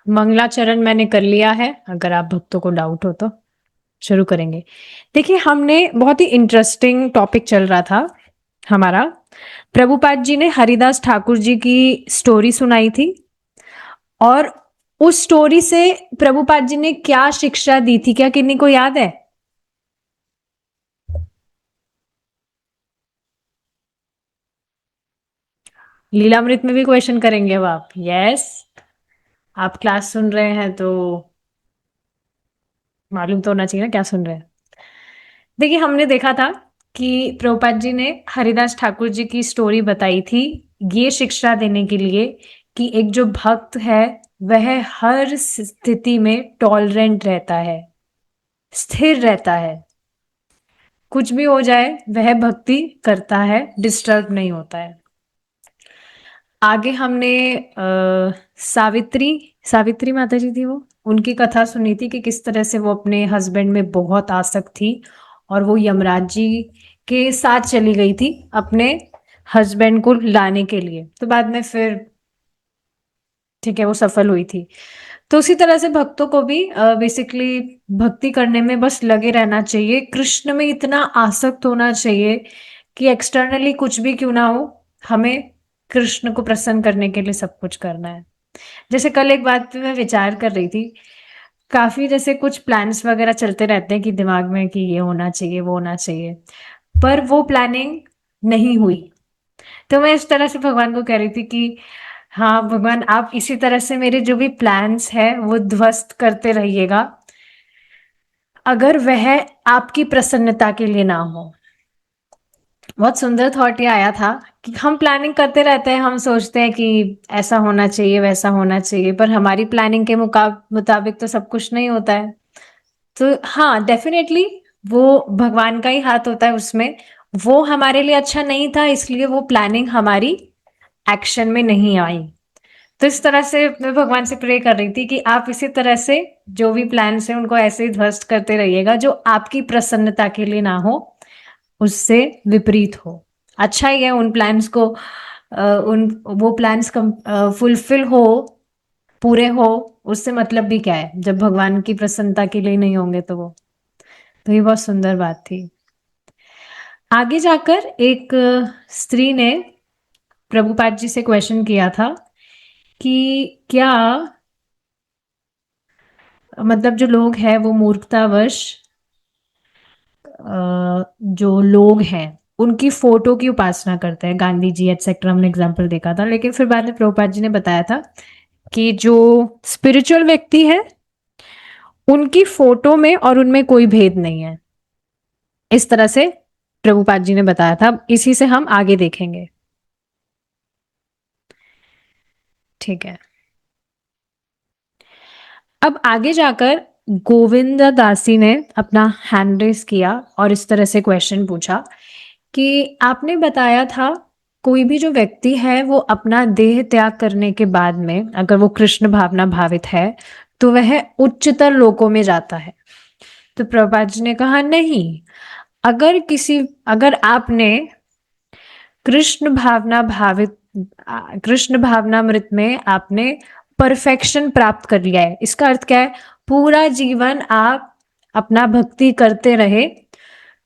मंगलाचरण मैंने कर लिया है, अगर आप भक्तों को डाउट हो तो शुरू करेंगे। देखिए, हमने बहुत ही इंटरेस्टिंग टॉपिक चल रहा था हमारा। प्रभुपाद जी ने हरिदास ठाकुर जी की स्टोरी सुनाई थी, और उस स्टोरी से प्रभुपाद जी ने क्या शिक्षा दी थी, क्या किन्हीं को याद है? लीलामृत में भी क्वेश्चन करेंगे अब आप? यस। आप क्लास सुन रहे हैं तो मालूम तो होना चाहिए ना क्या सुन रहे हैं। देखिए, हमने देखा था कि प्रभुपाद जी ने हरिदास ठाकुर जी की स्टोरी बताई थी ये शिक्षा देने के लिए कि एक जो भक्त है वह हर स्थिति में टॉलरेंट रहता है, स्थिर रहता है। कुछ भी हो जाए वह भक्ति करता है, डिस्टर्ब नहीं होता है। आगे हमने सावित्री सावित्री माता जी थी वो, उनकी कथा सुनी थी कि किस तरह से वो अपने हस्बैंड में बहुत आसक्त थी और वो यमराज जी के साथ चली गई थी अपने हस्बैंड को लाने के लिए, तो बाद में फिर ठीक है वो सफल हुई थी। तो उसी तरह से भक्तों को भी बेसिकली भक्ति करने में बस लगे रहना चाहिए, कृष्ण में इतना आसक्त होना चाहिए कि एक्सटर्नली कुछ भी क्यों ना हो, हमें कृष्ण को प्रसन्न करने के लिए सब कुछ करना है। जैसे कल एक बात पे मैं विचार कर रही थी, काफी जैसे कुछ प्लान्स वगैरह चलते रहते हैं कि दिमाग में कि ये होना चाहिए वो होना चाहिए, पर वो प्लानिंग नहीं हुई। तो मैं इस तरह से भगवान को कह रही थी कि हाँ भगवान, आप इसी तरह से मेरे जो भी प्लान्स है वो ध्वस्त करते रहिएगा, अगर वह आपकी प्रसन्नता के लिए ना हो। बहुत सुंदर थॉट ये आया था कि हम प्लानिंग करते रहते हैं, हम सोचते हैं कि ऐसा होना चाहिए वैसा होना चाहिए, पर हमारी प्लानिंग के मुताबिक तो सब कुछ नहीं होता है। तो हाँ, डेफिनेटली वो भगवान का ही हाथ होता है उसमें। वो हमारे लिए अच्छा नहीं था, इसलिए वो प्लानिंग हमारी एक्शन में नहीं आई। तो इस तरह से मैं भगवान से प्रे कर रही थी कि आप इसी तरह से जो भी प्लान्स हैं उनको ऐसे ही ध्वस्त करते रहिएगा, जो आपकी प्रसन्नता के लिए ना हो, उससे विपरीत हो। अच्छा ही है उन प्लान्स को उन वो प्लान्स फुलफिल हो, पूरे हो, उससे मतलब भी क्या है जब भगवान की प्रसन्नता के लिए नहीं होंगे तो वो। तो ये बहुत सुंदर बात थी। आगे जाकर एक स्त्री ने प्रभुपाद जी से क्वेश्चन किया था कि क्या मतलब जो लोग हैं वो मूर्खतावश जो लोग हैं उनकी फोटो की उपासना करते हैं, गांधी जी एटसेट्रा हमने एग्जाम्पल देखा था। लेकिन फिर बाद में प्रभुपाद जी ने बताया था कि जो स्पिरिचुअल व्यक्ति है उनकी फोटो में और उनमें कोई भेद नहीं है। इस तरह से प्रभुपाद जी ने बताया था, इसी से हम आगे देखेंगे। ठीक है, अब आगे जाकर गोविंदा दासी ने अपना हैंड रेस किया और इस तरह से क्वेश्चन पूछा कि आपने बताया था कोई भी जो व्यक्ति है वो अपना देह त्याग करने के बाद में अगर वो कृष्ण भावना भावित है तो वह उच्चतर लोकों में जाता है। तो प्रभुपाद जी ने कहा नहीं, अगर आपने कृष्ण भावना भावित कृष्ण भावनामृत में आपने परफेक्शन प्राप्त कर लिया है, इसका अर्थ क्या है, पूरा जीवन आप अपना भक्ति करते रहे,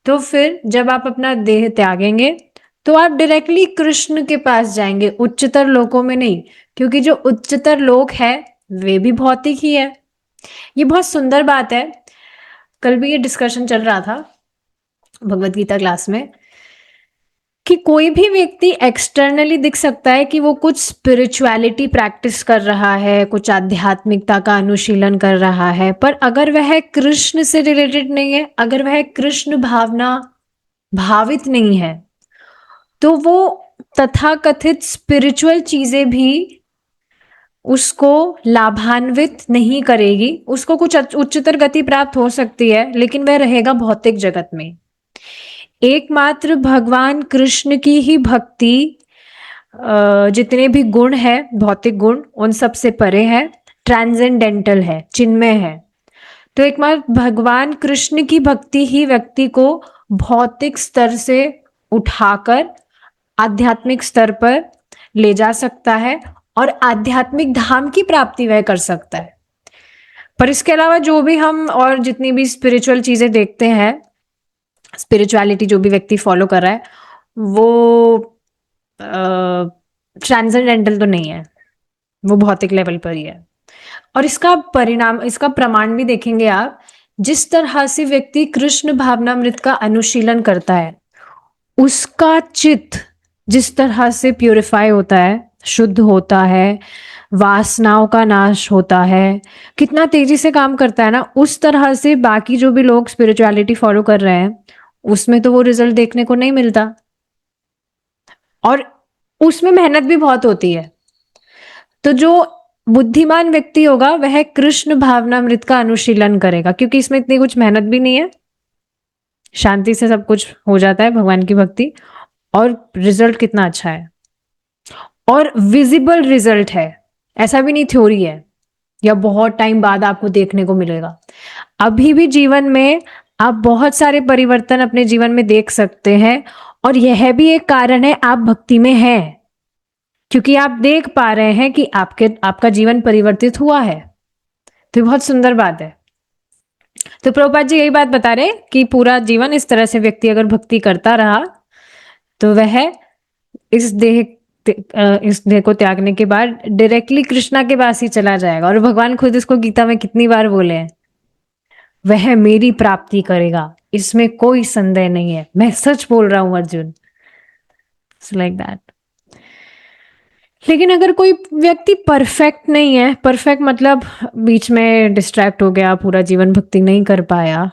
तो फिर जब आप अपना देह त्यागेंगे तो आप डायरेक्टली कृष्ण के पास जाएंगे, उच्चतर लोकों में नहीं। क्योंकि जो उच्चतर लोक है वे भी भौतिक ही है। ये बहुत सुंदर बात है। कल भी ये डिस्कशन चल रहा था भगवत गीता क्लास में कि कोई भी व्यक्ति एक्सटर्नली दिख सकता है कि वो कुछ स्पिरिचुअलिटी प्रैक्टिस कर रहा है, कुछ आध्यात्मिकता का अनुशीलन कर रहा है, पर अगर वह कृष्ण से रिलेटेड नहीं है, अगर वह कृष्ण भावना भावित नहीं है, तो वो तथाकथित स्पिरिचुअल चीजें भी उसको लाभान्वित नहीं करेगी। उसको कुछ उच्चतर गति प्राप्त हो सकती है, लेकिन वह रहेगा भौतिक जगत में। एकमात्र भगवान कृष्ण की ही भक्ति जितने भी गुण है, भौतिक गुण, उन सब से परे है, ट्रांसेंडेंटल है, चिन्मय है। तो एकमात्र भगवान कृष्ण की भक्ति ही व्यक्ति को भौतिक स्तर से उठाकर आध्यात्मिक स्तर पर ले जा सकता है और आध्यात्मिक धाम की प्राप्ति वह कर सकता है। पर इसके अलावा जो भी हम और जितनी भी स्पिरिचुअल चीजें देखते हैं, स्पिरिचुअलिटी जो भी व्यक्ति फॉलो कर रहा है, वो ट्रांसेंडेंटल तो नहीं है, वो भौतिक लेवल पर ही है। और इसका परिणाम, इसका प्रमाण भी देखेंगे आप, जिस तरह से व्यक्ति कृष्ण भावनामृत का अनुशीलन करता है, उसका चित्त जिस तरह से प्यूरिफाई होता है, शुद्ध होता है, वासनाओं का नाश होता है, कितना तेजी से काम करता है ना, उस तरह से बाकी जो भी लोग स्पिरिचुअलिटी फॉलो कर रहे हैं उसमें तो वो रिजल्ट देखने को नहीं मिलता, और उसमें मेहनत भी बहुत होती है। तो जो बुद्धिमान व्यक्ति होगा वह कृष्ण भावनामृत का अनुशीलन करेगा, क्योंकि इसमें इतनी कुछ मेहनत भी नहीं है, शांति से सब कुछ हो जाता है, भगवान की भक्ति, और रिजल्ट कितना अच्छा है, और विजिबल रिजल्ट है, ऐसा भी नहीं थ्योरी है या बहुत टाइम बाद आपको देखने को मिलेगा। अभी भी जीवन में आप बहुत सारे परिवर्तन अपने जीवन में देख सकते हैं, और यह भी एक कारण है आप भक्ति में हैं, क्योंकि आप देख पा रहे हैं कि आपका जीवन परिवर्तित हुआ है। तो बहुत सुंदर बात है। तो प्रभुपाद जी यही बात बता रहे कि पूरा जीवन इस तरह से व्यक्ति अगर भक्ति करता रहा तो वह इस देह इस देह को त्यागने के बाद डायरेक्टली कृष्णा के पास ही चला जाएगा। और भगवान खुद इसको गीता में कितनी बार बोले हैं, वह मेरी प्राप्ति करेगा, इसमें कोई संदेह नहीं है, मैं सच बोल रहा हूं अर्जुन, लाइक दैट। लेकिन अगर कोई व्यक्ति परफेक्ट नहीं है, परफेक्ट मतलब बीच में डिस्ट्रैक्ट हो गया, पूरा जीवन भक्ति नहीं कर पाया,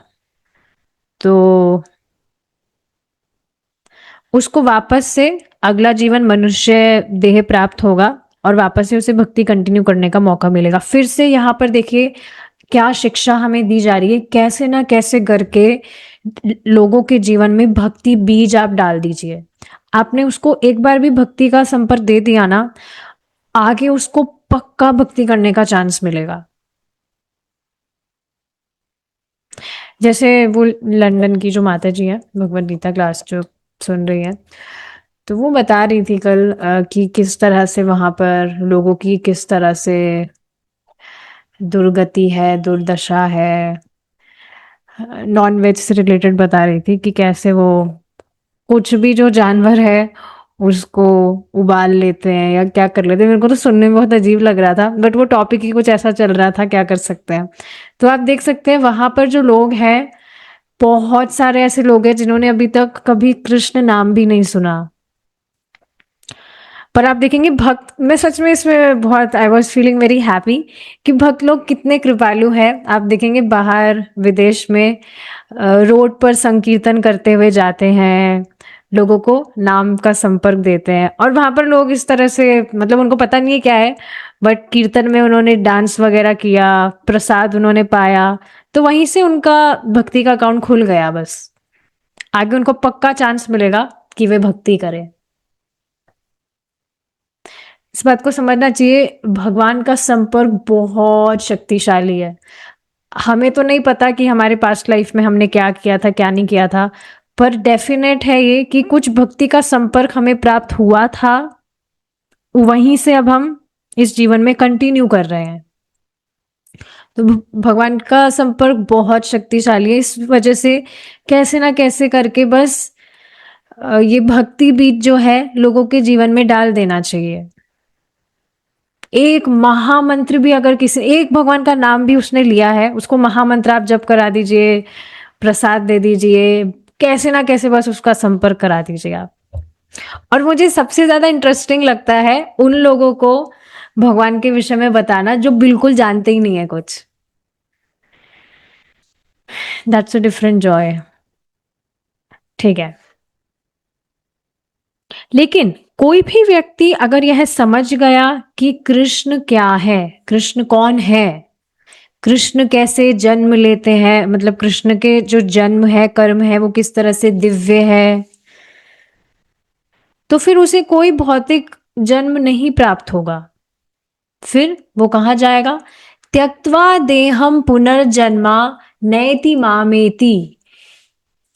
तो उसको वापस से अगला जीवन मनुष्य देह प्राप्त होगा और वापस से उसे भक्ति कंटिन्यू करने का मौका मिलेगा। फिर से यहाँ पर देखिए क्या शिक्षा हमें दी जा रही है, कैसे ना कैसे करके लोगों के जीवन में भक्ति बीज आप डाल दीजिए। आपने उसको एक बार भी भक्ति का संपर्क दे दिया ना, आगे उसको पक्का भक्ति करने का चांस मिलेगा। जैसे वो लंदन की जो माता जी हैं, भगवत गीता क्लास जो सुन रही हैं, तो वो बता रही थी कल कि किस तरह से वहां पर लोगों की किस तरह से दुर्गति है, दुर्दशा है। नॉन वेज से रिलेटेड बता रही थी कि कैसे वो कुछ भी जो जानवर है उसको उबाल लेते हैं या क्या कर लेते हैं। मेरे को तो सुनने में बहुत अजीब लग रहा था, बट वो टॉपिक ही कुछ ऐसा चल रहा था, क्या कर सकते हैं। तो आप देख सकते हैं वहां पर जो लोग हैं, बहुत सारे ऐसे लोग हैं जिन्होंने अभी तक कभी कृष्ण नाम भी नहीं सुना। पर आप देखेंगे भक्त, मैं सच में इसमें बहुत I was feeling very happy कि भक्त लोग कितने कृपालु हैं। आप देखेंगे बाहर विदेश में रोड पर संकीर्तन करते हुए जाते हैं, लोगों को नाम का संपर्क देते हैं, और वहां पर लोग इस तरह से, मतलब उनको पता नहीं है क्या है, बट कीर्तन में उन्होंने डांस वगैरह किया, प्रसाद उन्होंने पाया, तो वहीं से उनका भक्ति का अकाउंट खुल गया। बस आगे उनको पक्का चांस मिलेगा कि वे भक्ति करें। इस बात को समझना चाहिए, भगवान का संपर्क बहुत शक्तिशाली है। हमें तो नहीं पता कि हमारे पास्ट लाइफ में हमने क्या किया था, क्या नहीं किया था, पर डेफिनेट है ये कि कुछ भक्ति का संपर्क हमें प्राप्त हुआ था, वहीं से अब हम इस जीवन में कंटिन्यू कर रहे हैं। तो भगवान का संपर्क बहुत शक्तिशाली है, इस वजह से कैसे ना कैसे करके बस ये भक्ति बीज जो है लोगों के जीवन में डाल देना चाहिए। एक महामंत्र भी अगर किसी, एक भगवान का नाम भी उसने लिया है, उसको महामंत्र आप जप करा दीजिए, प्रसाद दे दीजिए, कैसे ना कैसे बस उसका संपर्क करा दीजिए आप। और मुझे सबसे ज्यादा इंटरेस्टिंग लगता है उन लोगों को भगवान के विषय में बताना जो बिल्कुल जानते ही नहीं है कुछ। That's a different Joy. ठीक है, लेकिन कोई भी व्यक्ति अगर यह समझ गया कि कृष्ण क्या है, कृष्ण कौन है, कृष्ण कैसे जन्म लेते हैं, मतलब कृष्ण के जो जन्म है, कर्म है, वो किस तरह से दिव्य है, तो फिर उसे कोई भौतिक जन्म नहीं प्राप्त होगा। फिर वो कहाँ जाएगा? त्यक्त्वा देहम पुनर्जन्मा नयति मामेति,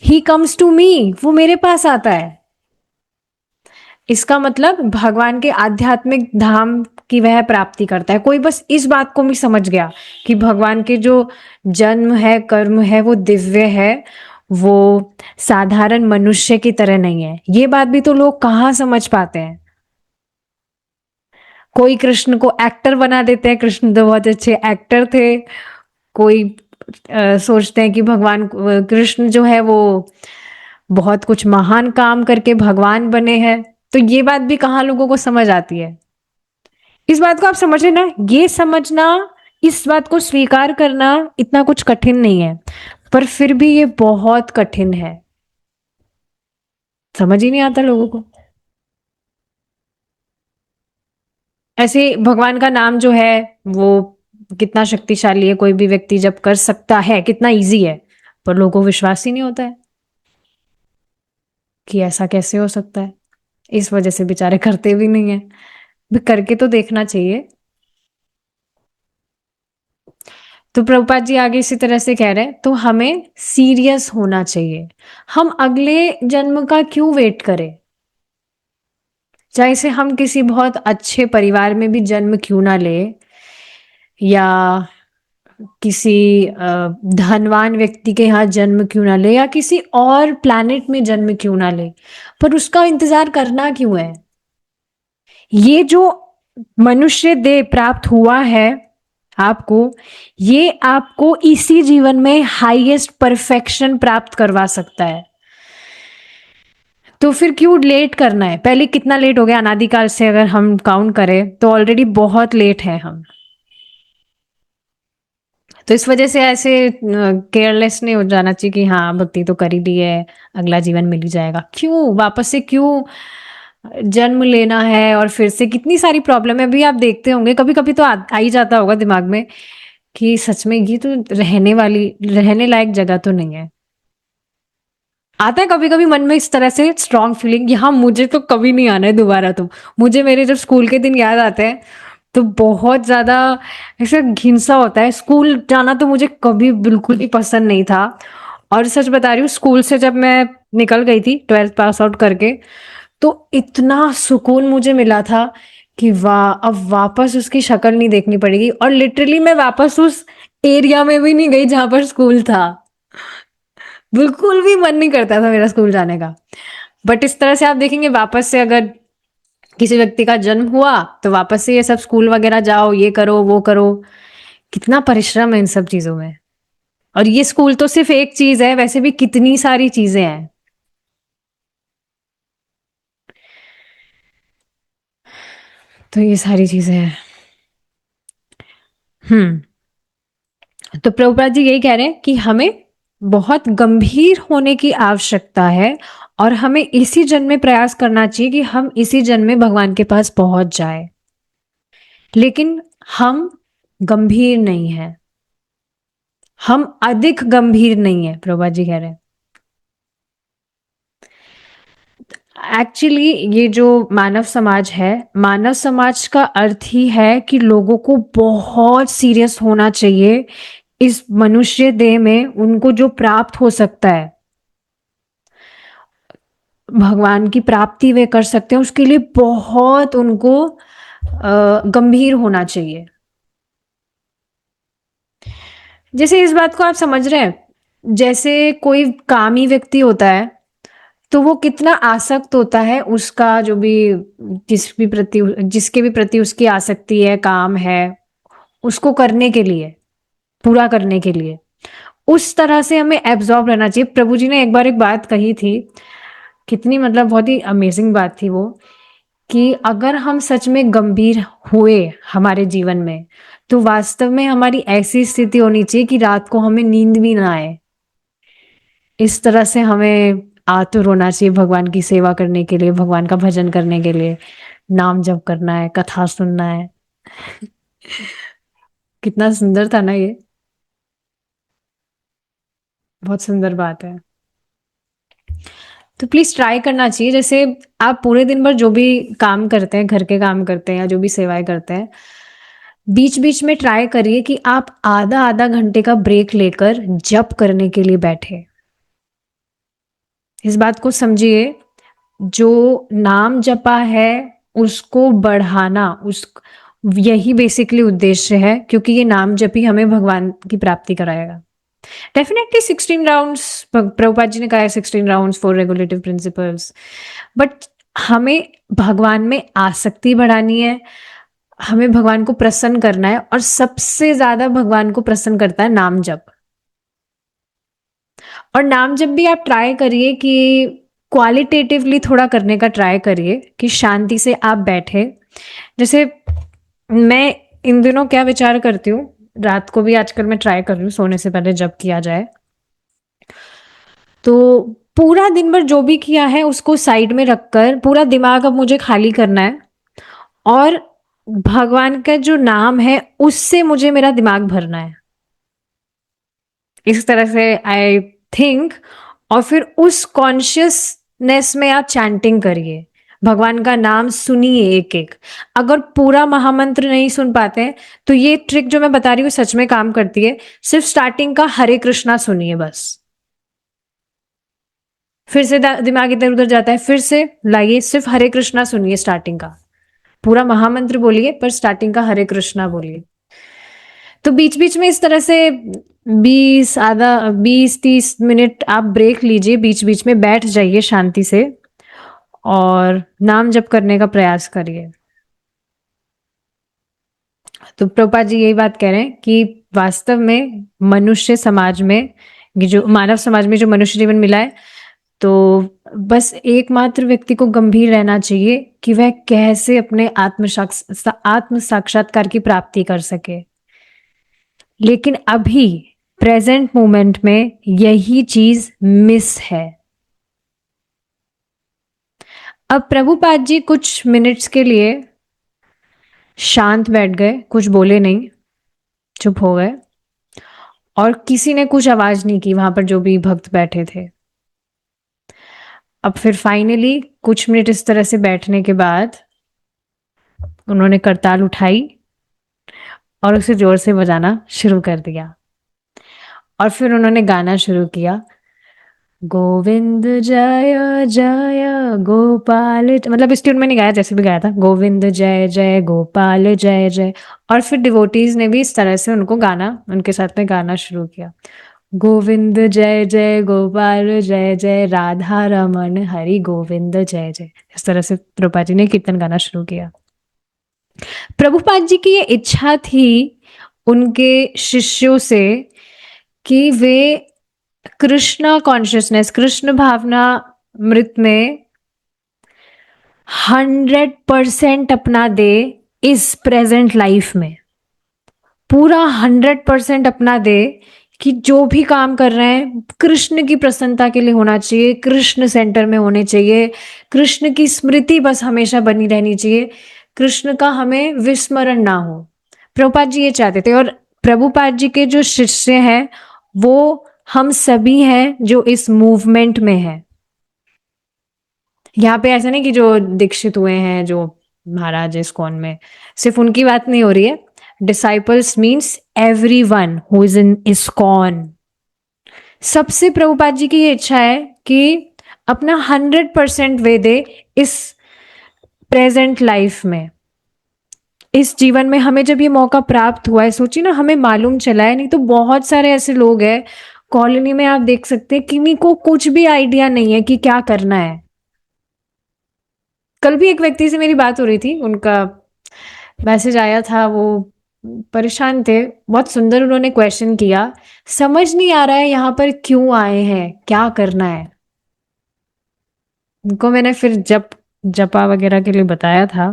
ही कम्स टू मी, वो मेरे पास आता है। इसका मतलब भगवान के आध्यात्मिक धाम कि वह प्राप्ति करता है। कोई बस इस बात को भी समझ गया कि भगवान के जो जन्म है, कर्म है, वो दिव्य है, वो साधारण मनुष्य की तरह नहीं है। ये बात भी तो लोग कहाँ समझ पाते हैं। कोई कृष्ण को एक्टर बना देते हैं, कृष्ण तो बहुत अच्छे एक्टर थे। कोई सोचते हैं कि भगवान कृष्ण जो है वो बहुत कुछ महान काम करके भगवान बने हैं। तो ये बात भी कहाँ लोगों को समझ आती है। इस बात को आप समझ लेना, ये समझना, इस बात को स्वीकार करना इतना कुछ कठिन नहीं है, पर फिर भी ये बहुत कठिन है। समझ ही नहीं आता लोगों को। ऐसे भगवान का नाम जो है वो कितना शक्तिशाली है, कोई भी व्यक्ति जब कर सकता है, कितना इजी है, पर लोगों को विश्वास ही नहीं होता है कि ऐसा कैसे हो सकता है। इस वजह से बेचारे करते भी नहीं है। भी करके तो देखना चाहिए। तो प्रभुपाद जी आगे इसी तरह से कह रहे हैं, तो हमें सीरियस होना चाहिए। हम अगले जन्म का क्यों वेट करें? चाहे से हम किसी बहुत अच्छे परिवार में भी जन्म क्यों ना ले, या किसी धनवान व्यक्ति के यहाँ जन्म क्यों ना ले, या किसी और प्लैनेट में जन्म क्यों ना ले, पर उसका इंतजार करना क्यों है? ये जो मनुष्य देह प्राप्त हुआ है आपको, ये आपको इसी जीवन में हाईएस्ट परफेक्शन प्राप्त करवा सकता है। तो फिर क्यों लेट करना है? पहले कितना लेट हो गया, अनादिकाल से अगर हम काउंट करें तो ऑलरेडी बहुत लेट है हम। तो इस वजह से ऐसे केयरलेस नहीं हो जाना चाहिए कि हाँ भक्ति तो कर ही ली है, अगला जीवन मिल ही जाएगा। क्यों वापस से क्यों जन्म लेना है? और फिर से कितनी सारी प्रॉब्लम है। अभी आप देखते होंगे, कभी कभी तो आ ही जाता होगा दिमाग में कि सच में ये तो रहने लायक जगह तो नहीं है। आता है कभी कभी मन में इस तरह से स्ट्रॉन्ग फीलिंग कि हाँ मुझे तो कभी नहीं आना है दोबारा। तो मुझे मेरे जब स्कूल के दिन याद आते हैं तो बहुत ज्यादा ऐसा घिनसा होता है। स्कूल जाना तो मुझे कभी बिल्कुल ही पसंद नहीं था। और सच बता रही हूँ, स्कूल से जब मैं निकल गई थी 12th पास आउट करके, तो इतना सुकून मुझे मिला था कि वाह, अब वापस उसकी शक्ल नहीं देखनी पड़ेगी। और लिटरली मैं वापस उस एरिया में भी नहीं गई जहां पर स्कूल था। बिल्कुल भी मन नहीं करता था मेरा स्कूल जाने का। बट इस तरह से आप देखेंगे, वापस से अगर किसी व्यक्ति का जन्म हुआ तो वापस से ये सब स्कूल वगैरह जाओ, ये करो वो करो, कितना परिश्रम है इन सब चीजों में। और ये स्कूल तो सिर्फ एक चीज है, वैसे भी कितनी सारी चीजें हैं। तो ये सारी चीजें हैं। तो प्रभुपाद जी यही कह रहे हैं कि हमें बहुत गंभीर होने की आवश्यकता है, और हमें इसी जन्म में प्रयास करना चाहिए कि हम इसी जन्म में भगवान के पास पहुंच जाए। लेकिन हम गंभीर नहीं है, हम अधिक गंभीर नहीं है, प्रभुपाद जी कह रहे हैं। एक्चुअली ये जो मानव समाज है, मानव समाज का अर्थ ही है कि लोगों को बहुत सीरियस होना चाहिए इस मनुष्य देह में। उनको जो प्राप्त हो सकता है, भगवान की प्राप्ति वे कर सकते हैं, उसके लिए बहुत उनको गंभीर होना चाहिए। जैसे इस बात को आप समझ रहे हैं, जैसे कोई कामी व्यक्ति होता है तो वो कितना आसक्त होता है, उसका जो भी जिसके भी प्रति उसकी आसक्ति है, काम है, उसको करने के लिए, पूरा करने के लिए, उस तरह से हमें एब्जॉर्ब रहना चाहिए। प्रभु जी ने एक बार एक बात कही थी, कितनी मतलब बहुत ही अमेजिंग बात थी वो, कि अगर हम सच में गंभीर हुए हमारे जीवन में, तो वास्तव में हमारी ऐसी स्थिति होनी चाहिए कि रात को हमें नींद भी ना आए। इस तरह से हमें आतुर होना चाहिए भगवान की सेवा करने के लिए, भगवान का भजन करने के लिए, नाम जप करना है, कथा सुनना है। कितना सुंदर था ना ये। बहुत सुंदर बात है। तो प्लीज ट्राई करना चाहिए। जैसे आप पूरे दिन भर जो भी काम करते हैं, घर के काम करते हैं या जो भी सेवाएं करते हैं, बीच बीच में ट्राई करिए कि आप आधा आधा घंटे का ब्रेक लेकर जप करने के लिए बैठे। इस बात को समझिए, जो नाम जपा है उसको बढ़ाना, यही बेसिकली उद्देश्य है, क्योंकि ये नाम जप ही हमें भगवान की प्राप्ति कराएगा। डेफिनेटली 16 राउंड्स, प्रभुपाद जी ने कहा है 16 rounds for regulative principles, but हमें भगवान में आसक्ति बढ़ानी है, हमें भगवान को प्रसन्न करना है, और सबसे ज्यादा भगवान को प्रसन्न करता है नाम जप। और नाम जप भी आप ट्राई करिए कि क्वालिटेटिवली थोड़ा करने का ट्राई करिए, कि शांति से आप बैठे। जैसे मैं इन दिनों क्या विचार करती हूँ, रात को भी आजकल मैं ट्राई कर रही हूँ सोने से पहले जब किया जाए, तो पूरा दिन भर जो भी किया है उसको साइड में रखकर पूरा दिमाग अब मुझे खाली करना है, और भगवान का जो नाम है उससे मुझे मेरा दिमाग भरना है, इस तरह से आई थिंक। और फिर उस कॉन्शियसनेस में आप चैंटिंग करिए, भगवान का नाम सुनिए एक एक। अगर पूरा महामंत्र नहीं सुन पाते हैं तो ये ट्रिक जो मैं बता रही हूँ सच में काम करती है। सिर्फ स्टार्टिंग का हरे कृष्णा सुनिए बस, फिर से दिमाग इधर उधर जाता है, फिर से लाइए, सिर्फ हरे कृष्णा सुनिए स्टार्टिंग का, पूरा महामंत्र बोलिए पर स्टार्टिंग का हरे कृष्णा बोलिए। तो बीच बीच में इस तरह से 20-30 मिनट आप ब्रेक लीजिए, बीच बीच में बैठ जाइए शांति से और नाम जप करने का प्रयास करिए। तो प्रभुपाद जी यही बात कह रहे हैं कि वास्तव में मनुष्य समाज में, ये जो मानव समाज में जो मनुष्य जीवन मिला है, तो बस एकमात्र व्यक्ति को गंभीर रहना चाहिए कि वह कैसे अपने आत्म साक्षात्कार की प्राप्ति कर सके। लेकिन अभी प्रेजेंट मोमेंट में यही चीज मिस है। अब प्रभुपाद जी कुछ मिनट्स के लिए शांत बैठ गए, कुछ बोले नहीं, चुप हो गए, और किसी ने कुछ आवाज नहीं की वहां पर जो भी भक्त बैठे थे। अब फिर फाइनली कुछ मिनट इस तरह से बैठने के बाद उन्होंने करताल उठाई और उसे जोर से बजाना शुरू कर दिया, और फिर उन्होंने गाना शुरू किया, गोविंद जय जय गोपाल, मतलब इस ट्यून में नहीं गाया, जैसे भी गाया था, गोविंद जय जय गोपाल जय जय। और फिर डिवोटीज ने भी इस तरह से उनको गाना, उनके साथ में गाना शुरू किया, गोविंद जय जय गोपाल जय जय राधा रमन हरि गोविंद जय जय। इस तरह से प्रभुपाद जी ने कीर्तन गाना शुरू किया। प्रभुपाद जी की ये इच्छा थी उनके शिष्यों से कि वे कृष्णा कॉन्शियसनेस, कृष्ण भावना मृत में 100% अपना दे, इस प्रेजेंट लाइफ में पूरा 100% अपना दे, कि जो भी काम कर रहे हैं कृष्ण की प्रसन्नता के लिए होना चाहिए, कृष्ण सेंटर में होने चाहिए, कृष्ण की स्मृति बस हमेशा बनी रहनी चाहिए, कृष्ण का हमें विस्मरण ना हो। प्रभुपाद जी ये चाहते थे, और प्रभुपाद जी के जो शिष्य हैं वो हम सभी हैं जो इस मूवमेंट में है। यहाँ पे ऐसा नहीं कि जो दीक्षित हुए हैं जो महाराज इस्कॉन में, सिर्फ उनकी बात नहीं हो रही है। Disciples means everyone who is in ISKCON. सबसे प्रभुपाद जी की ये इच्छा है कि अपना 100% वे दे इस प्रेजेंट लाइफ में, इस जीवन में। हमें जब ये मौका प्राप्त हुआ है, सोचिए ना, हमें मालूम चला है, नहीं तो बहुत सारे ऐसे लोग हैं कॉलोनी में, आप देख सकते हैं किन्हीं को कुछ भी आइडिया नहीं है कि क्या करना है। कल भी एक व्यक्ति से मेरी बात हो रही थी, उनका मैसेज आया था, वो परेशान थे, बहुत सुंदर उन्होंने क्वेश्चन किया, समझ नहीं आ रहा है यहाँ पर क्यों आए हैं, क्या करना है। उनको मैंने फिर जपा वगैरह के लिए बताया था,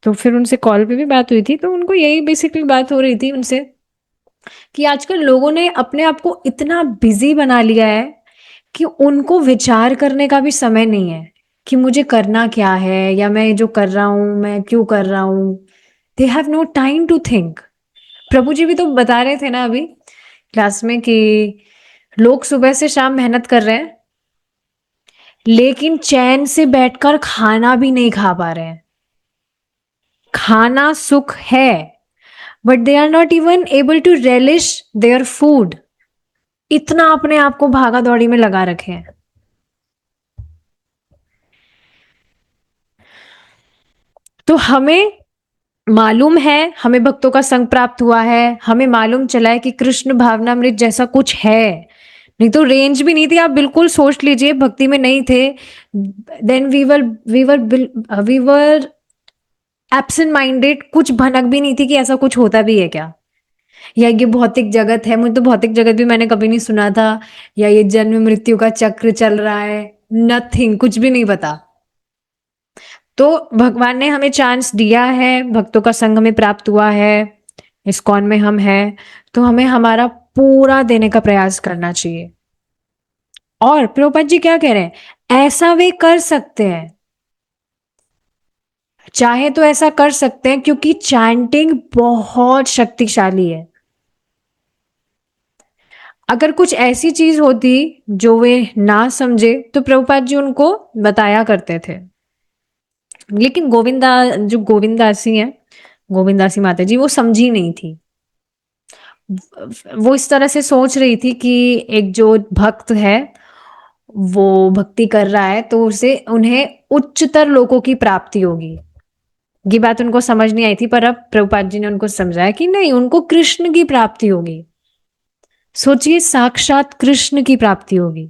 तो फिर उनसे कॉल पे भी बात हुई थी, तो उनको यही बेसिकली बात हो रही थी उनसे, कि आजकल लोगों ने अपने आप को इतना बिजी बना लिया है कि उनको विचार करने का भी समय नहीं है कि मुझे करना क्या है, या मैं जो कर रहा हूं मैं क्यों कर रहा हूं। They have no time to think. Prabhu ji भी तो बता रहे थे ना अभी क्लास में कि लोग सुबह से शाम मेहनत कर रहे हैं लेकिन चैन से बैठकर खाना भी नहीं खा पा रहे हैं। खाना सुख है but they are not even able to relish their food. इतना अपने आप को भागा दौड़ी में लगा रखे हैं। तो हमें मालूम है हमें भक्तों का संग प्राप्त हुआ है, हमें मालूम चला है कि कृष्ण भावनामृत जैसा कुछ है, नहीं तो रेंज भी नहीं थी। आप बिल्कुल सोच लीजिए भक्ति में नहीं थे, then we were absent minded, कुछ भनक भी नहीं थी कि ऐसा कुछ होता भी है क्या, या ये भौतिक जगत है। मुझे तो भौतिक जगत भी मैंने कभी नहीं सुना था, या ये जन्म मृत्यु का चक्र चल रहा है, नथिंग, कुछ भी नहीं पता। तो भगवान ने हमें चांस दिया है, भक्तों का संग हमें प्राप्त हुआ है, इस्कॉन में हम हैं, तो हमें हमारा पूरा देने का प्रयास करना चाहिए। और प्रभुपाद जी क्या कह रहे हैं, ऐसा वे कर सकते हैं, चाहे तो ऐसा कर सकते हैं, क्योंकि चैंटिंग बहुत शक्तिशाली है। अगर कुछ ऐसी चीज होती जो वे ना समझे तो प्रभुपाद जी उनको बताया करते थे। लेकिन जो गोविंदासी है, गोविंदासी माता जी, वो समझी नहीं थी। वो इस तरह से सोच रही थी कि एक जो भक्त है वो भक्ति कर रहा है तो उसे उन्हें उच्चतर लोकों की प्राप्ति होगी। ये बात उनको समझ नहीं आई थी, पर अब प्रभुपाद जी ने उनको समझाया कि नहीं, उनको कृष्ण की प्राप्ति होगी। सोचिए, साक्षात कृष्ण की प्राप्ति होगी।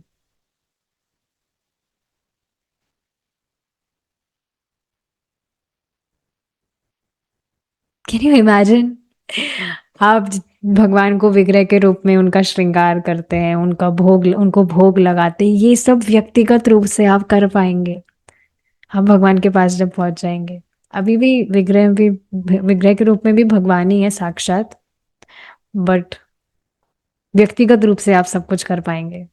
कैन यू इमेजिन, आप भगवान को विग्रह के रूप में उनका श्रृंगार करते हैं, उनको भोग लगाते हैं, ये सब व्यक्तिगत रूप से आप कर पाएंगे हम भगवान के पास जब पहुंच जाएंगे। अभी भी विग्रह के रूप में भी भगवान ही है साक्षात, बट व्यक्तिगत रूप से आप सब कुछ कर पाएंगे।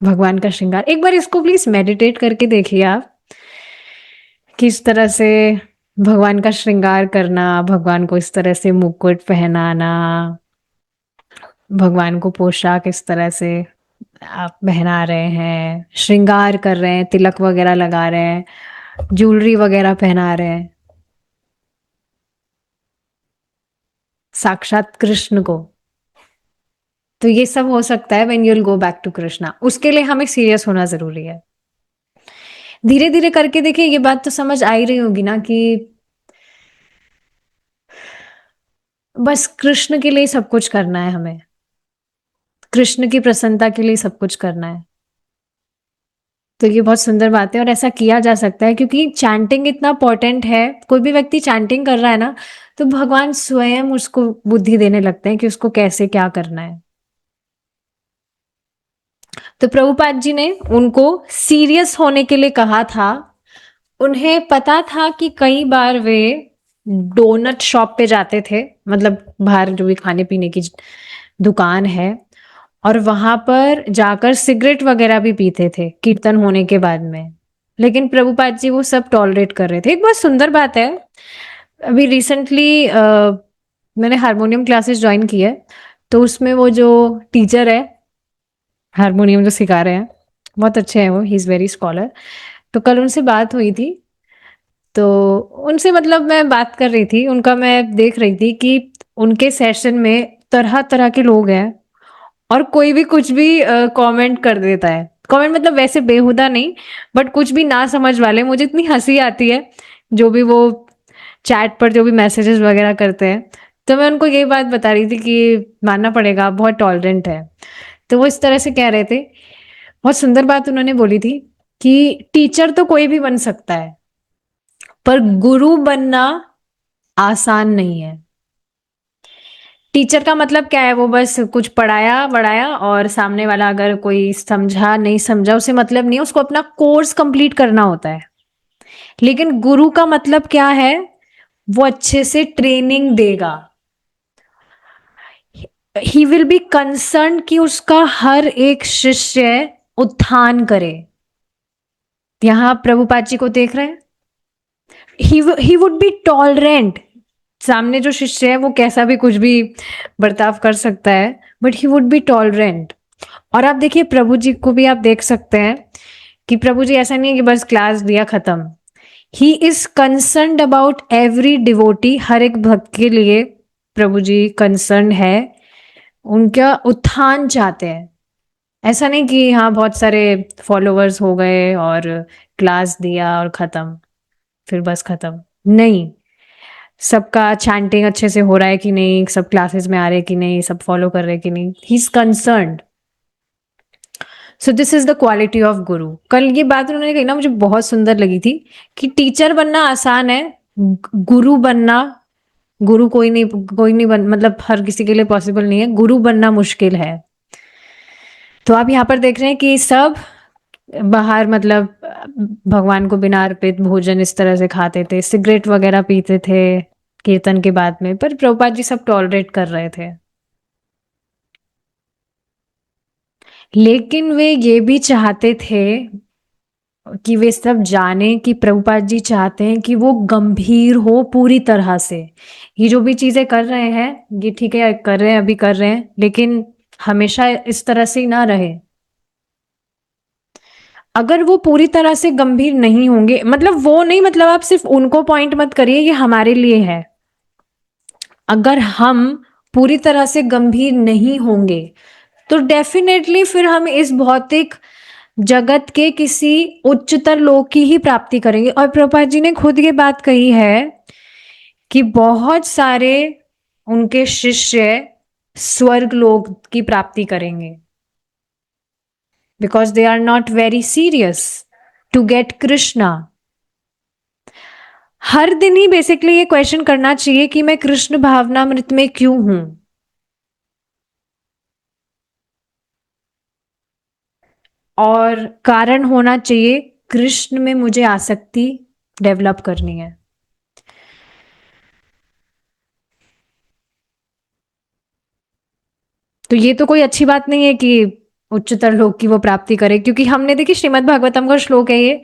भगवान का श्रृंगार, एक बार इसको प्लीज मेडिटेट करके देखिए आप, किस तरह से भगवान का श्रृंगार करना, भगवान को इस तरह से मुकुट पहनाना, भगवान को पोशाक इस तरह से आप पहना रहे हैं, श्रृंगार कर रहे हैं, तिलक वगैरह लगा रहे हैं, ज्वेलरी वगैरह पहना रहे हैं साक्षात कृष्ण को। तो ये सब हो सकता है when you will go back to Krishna. उसके लिए हमें सीरियस होना जरूरी है। धीरे धीरे करके देखिए, ये बात तो समझ आ ही रही होगी ना कि बस कृष्ण के लिए सब कुछ करना है हमें, कृष्ण की प्रसन्नता के लिए सब कुछ करना है। तो ये बहुत सुंदर बात है और ऐसा किया जा सकता है, क्योंकि चैंटिंग इतना इंपॉर्टेंट है। कोई भी व्यक्ति चैंटिंग कर रहा है ना, तो भगवान स्वयं उसको बुद्धि देने लगते हैं कि उसको कैसे क्या करना है। तो प्रभुपाद जी ने उनको सीरियस होने के लिए कहा था। उन्हें पता था कि कई बार वे डोनट शॉप पे जाते थे, मतलब बाहर जो भी खाने पीने की दुकान है, और वहां पर जाकर सिगरेट वगैरह भी पीते थे कीर्तन होने के बाद में। लेकिन प्रभुपाद जी वो सब टॉलरेट कर रहे थे। एक बहुत सुंदर बात है, अभी रिसेंटली मैंने हारमोनियम क्लासेस ज्वाइन की है, तो उसमें वो जो टीचर है हारमोनियम जो सिखा रहे हैं, बहुत अच्छे हैं वो, ही इज़ वेरी स्कॉलर। तो कल उनसे बात हुई थी, तो उनसे मतलब मैं बात कर रही थी, उनका मैं देख रही थी कि उनके सेशन में तरह तरह के लोग हैं, और कोई भी कुछ भी कमेंट कर देता है। कमेंट मतलब वैसे बेहुदा नहीं, बट कुछ भी ना समझ वाले। मुझे इतनी हंसी आती है जो भी वो चैट पर जो भी मैसेजेस वगैरह करते हैं। तो मैं उनको ये बात बता रही थी कि मानना पड़ेगा, आप बहुत टॉलरेंट है। तो वो इस तरह से कह रहे थे, बहुत सुंदर बात उन्होंने बोली थी कि टीचर तो कोई भी बन सकता है, पर गुरु बनना आसान नहीं है। टीचर का मतलब क्या है, वो बस कुछ पढ़ाया बढ़ाया, और सामने वाला अगर कोई समझा नहीं समझा उसे मतलब नहीं है, उसको अपना कोर्स कंप्लीट करना होता है। लेकिन गुरु का मतलब क्या है, वो अच्छे से ट्रेनिंग देगा, ही विल बी कंसर्न कि उसका हर एक शिष्य उत्थान करे। यहां प्रभुपाद जी को देख रहे हैं, ही वुड बी टॉलरेंट। सामने जो शिष्य है वो कैसा भी कुछ भी बर्ताव कर सकता है, but he would be tolerant. और आप देखिए प्रभु जी को भी आप देख सकते हैं कि प्रभु जी ऐसा नहीं है कि बस क्लास दिया खत्म, he is concern about every devotee. हर एक भक्त के लिए प्रभु जी कंसर्न है, उनका उत्थान चाहते हैं। ऐसा नहीं कि हाँ बहुत सारे फॉलोअर्स हो गए और क्लास दिया और खत्म, फिर बस खत्म। नहीं, सबका चैंटिंग अच्छे से हो रहा है कि नहीं, सब क्लासेस में आ रहे हैं कि नहीं, सब फॉलो कर रहे हैं कि नहीं, he is concerned. So this is the quality of गुरु। कल ये बात उन्होंने कही ना, मुझे बहुत सुंदर लगी थी कि टीचर बनना आसान है, गुरु बनना, गुरु कोई नहीं मतलब हर किसी के लिए पॉसिबल नहीं है, गुरु बनना मुश्किल है। तो आप यहाँ पर देख रहे हैं कि सब बाहर मतलब भगवान को बिना अर्पित भोजन इस तरह से खाते थे, सिगरेट वगैरह पीते थे कीर्तन के बाद में, पर प्रभुपाद जी सब टॉलरेट कर रहे थे। लेकिन वे ये भी चाहते थे कि वे सब जाने कि प्रभुपाद जी चाहते हैं कि वो गंभीर हो पूरी तरह से। ये जो भी चीजें कर रहे हैं, ये ठीक है कर रहे हैं, अभी कर रहे हैं, लेकिन हमेशा इस तरह से ही ना रहे। अगर वो पूरी तरह से गंभीर नहीं होंगे, मतलब वो नहीं, मतलब आप सिर्फ उनको पॉइंट मत करिए, ये हमारे लिए है। अगर हम पूरी तरह से गंभीर नहीं होंगे तो डेफिनेटली फिर हम इस भौतिक जगत के किसी उच्चतर लोक की ही प्राप्ति करेंगे। और प्रभुपाद जी ने खुद ये बात कही है कि बहुत सारे उनके शिष्य स्वर्ग लोक की प्राप्ति करेंगे, because they are not very serious to get Krishna. हर दिन ही बेसिकली ये क्वेश्चन करना चाहिए कि मैं कृष्ण भावनामृत में क्यों हूं, और कारण होना चाहिए कृष्ण में मुझे आसक्ति डेवलप करनी है। तो ये तो कोई अच्छी बात नहीं है कि उच्चतर लोक की वो प्राप्ति करे, क्योंकि हमने देखी श्रीमद् भागवतम का श्लोक है ये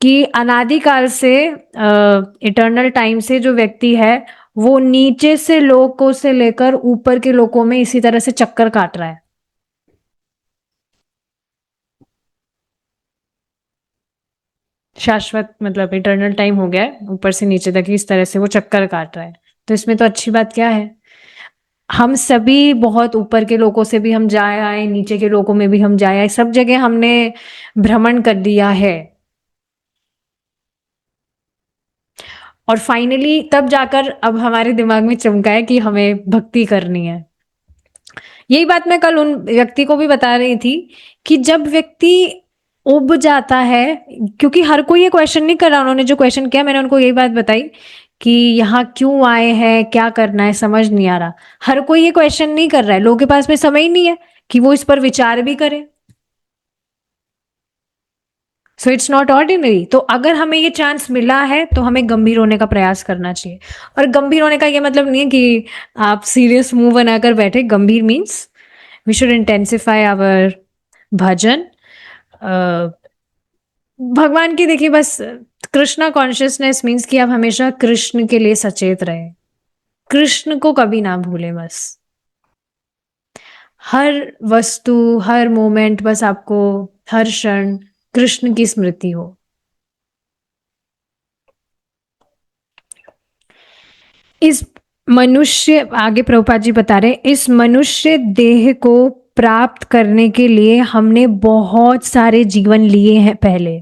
कि अनादिकाल से इटर्नल टाइम से जो व्यक्ति है वो नीचे से लोकों से लेकर ऊपर के लोकों में इसी तरह से चक्कर काट रहा है। शाश्वत मतलब इटर्नल टाइम हो गया है, ऊपर से नीचे तक इस तरह से वो चक्कर काट रहा है। तो इसमें तो अच्छी बात क्या है, हम सभी बहुत ऊपर के लोगों से भी हम जाए आए, नीचे के लोगों में भी हम जाए आए, सब जगह हमने भ्रमण कर लिया है। और फाइनली तब जाकर अब हमारे दिमाग में चमका है कि हमें भक्ति करनी है। यही बात मैं कल उन व्यक्ति को भी बता रही थी कि जब व्यक्ति उब जाता है, क्योंकि हर कोई ये क्वेश्चन नहीं कर रहा, उन्होंने जो क्वेश्चन किया मैंने उनको यही बात बताई कि यहाँ क्यों आए हैं, क्या करना है, समझ नहीं आ रहा। हर कोई ये क्वेश्चन नहीं कर रहा है, लोगों के पास में समय ही नहीं है कि वो इस पर विचार भी करें। So it's not ordinary. तो अगर हमें ये चांस मिला है तो हमें गंभीर होने का प्रयास करना चाहिए। और गंभीर होने का ये मतलब नहीं है कि आप सीरियस मुंह बनाकर बैठे, गंभीर means we should intensify our bhajan. भगवान की देखिए बस, कृष्णा कॉन्शियसनेस मीन्स कि आप हमेशा कृष्ण के लिए सचेत रहे, कृष्ण को कभी ना भूले। बस हर वस्तु, हर मोमेंट, बस आपको हर क्षण कृष्ण की स्मृति हो। इस मनुष्य, आगे प्रभुपाद जी बता रहे, इस मनुष्य देह को प्राप्त करने के लिए हमने बहुत सारे जीवन लिए हैं पहले।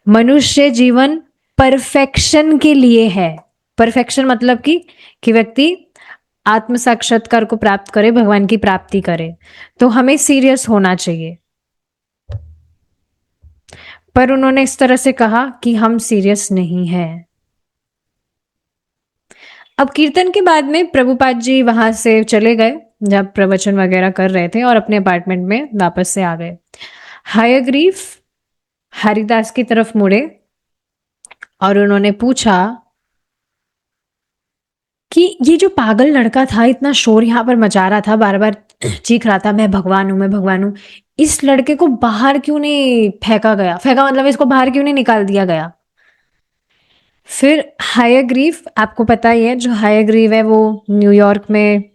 मनुष्य जीवन परफेक्शन के लिए है। परफेक्शन मतलब कि व्यक्ति आत्म साक्षात्कार को प्राप्त करे, भगवान की प्राप्ति करे। तो हमें सीरियस होना चाहिए। पर उन्होंने इस तरह से कहा कि हम सीरियस नहीं हैं। अब कीर्तन के बाद में प्रभुपाद जी वहां से चले गए जब प्रवचन वगैरह कर रहे थे, और अपने अपार्टमेंट में वापस से आ गए। हयग्रीव हरिदास की तरफ मुड़े और उन्होंने पूछा कि ये जो पागल लड़का था, इतना शोर यहाँ पर मचा रहा था, बार बार चीख रहा था मैं भगवान हूं, मैं भगवान हूं, इस लड़के को बाहर क्यों नहीं फेंका गया, फेंका मतलब इसको बाहर क्यों नहीं निकाल दिया गया। फिर हयग्रीव, आपको पता ही है जो हयग्रीव है वो न्यूयॉर्क में,